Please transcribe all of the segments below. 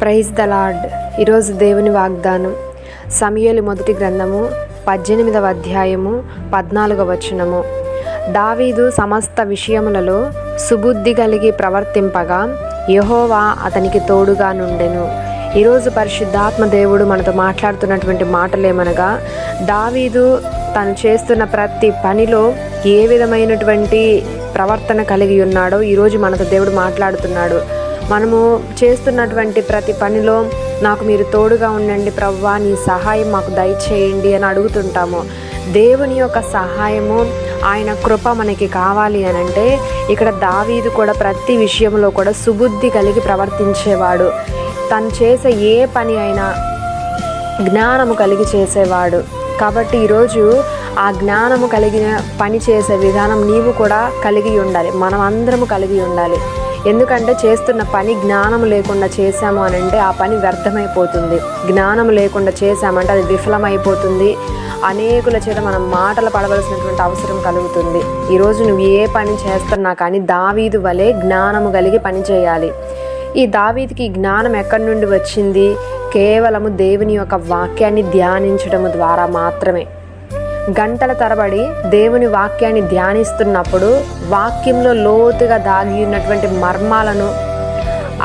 Praise the lord. ఈరోజు దేవుని వాగ్దానం సమూయేలు మొదటి గ్రంథము 18వ అధ్యాయము 14వ వచనము. దావీదు సమస్త విషయములలో సుబుద్ధి కలిగి ప్రవర్తింపగా యెహోవా అతనికి తోడుగా నుండెను. ఈరోజు పరిశుద్ధాత్మ దేవుడు మనతో మాట్లాడుతున్నటువంటి మాటలేమనగా, దావీదు తను చేస్తున్న ప్రతి పనిలో ఏ విధమైనటువంటి ప్రవర్తన కలిగి ఉన్నాడో ఈరోజు మనతో దేవుడు మాట్లాడుతున్నాడు. మనము చేస్తున్నటువంటి ప్రతి పనిలో నాకు మీరు తోడుగా ఉండండి ప్రభువా, నీ సహాయం మాకు దయచేయండి అని అడుగుతుంటాము. దేవుని యొక్క సహాయము, ఆయన కృప మనకి కావాలి అని అంటే ఇక్కడ దావీదు కూడా ప్రతి విషయంలో కూడా సుబుద్ధి కలిగి ప్రవర్తించేవాడు. తను చేసే ఏ పని అయినా జ్ఞానము కలిగి చేసేవాడు. కాబట్టి ఈరోజు ఆ జ్ఞానము కలిగిన పని చేసే విధానం నీవు కూడా కలిగి ఉండాలి, మనం అందరము కలిగి ఉండాలి. ఎందుకంటే చేస్తున్న పని జ్ఞానం లేకుండా చేశాము అని అంటే ఆ పని వ్యర్థమైపోతుంది. జ్ఞానం లేకుండా చేశామంటే అది విఫలమైపోతుంది. అనేకుల చేత మనం మాటలు పడవలసినటువంటి అవసరం కలుగుతుంది. ఈరోజు నువ్వు ఏ పని చేస్తున్నా కానీ దావీదు వలె జ్ఞానము కలిగి పని చేయాలి. ఈ దావీదుకి ఈ జ్ఞానం ఎక్కడి నుండి వచ్చింది? కేవలము దేవుని యొక్క వాక్యాన్ని ధ్యానించడం ద్వారా మాత్రమే. గంటల తరబడి దేవుని వాక్యాన్ని ధ్యానిస్తున్నప్పుడు వాక్యంలో లోతుగా దాగి ఉన్నటువంటి మర్మాలను,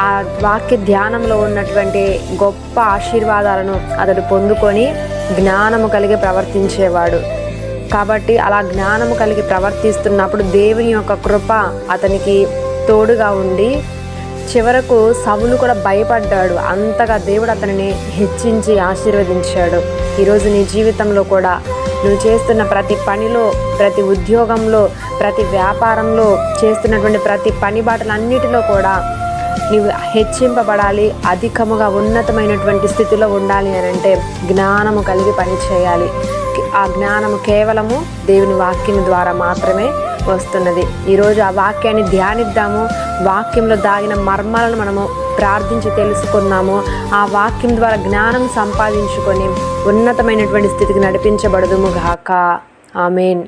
ఆ వాక్య ధ్యానంలో ఉన్నటువంటి గొప్ప ఆశీర్వాదాలను అతడు పొందుకొని జ్ఞానము కలిగి ప్రవర్తించేవాడు. కాబట్టి అలా జ్ఞానము కలిగి ప్రవర్తిస్తున్నప్పుడు దేవుని యొక్క కృప అతనికి తోడుగా ఉండి చివరకు సౌలు కూడా భయపడ్డాడు. అంతగా దేవుడు అతనిని హెచ్చించి ఆశీర్వదించాడు. ఈరోజు నీ జీవితంలో కూడా నువ్వు చేస్తున్న ప్రతి పనిలో, ప్రతి ఉద్యోగంలో, ప్రతి వ్యాపారంలో చేస్తున్నటువంటి ప్రతి పని బాటలన్నిటిలో కూడా నీవు హెచ్చింపబడాలి, అధికముగా ఉన్నతమైనటువంటి స్థితిలో ఉండాలి అని అంటే జ్ఞానము కలిగి పని చేయాలి. ఆ జ్ఞానము కేవలము దేవుని వాక్యం ద్వారా మాత్రమే వస్తున్నది. ఈరోజు ఆ వాక్యాన్ని ధ్యానిద్దాము. వాక్యంలో దాగిన మర్మాలను మనము ప్రార్థించి తెలుసుకున్నాము. ఆ వాక్యం ద్వారా జ్ఞానం సంపాదించుకొని ఉన్నతమైనటువంటి స్థితికి నడిపించబడదుము గాక. ఆమేన్.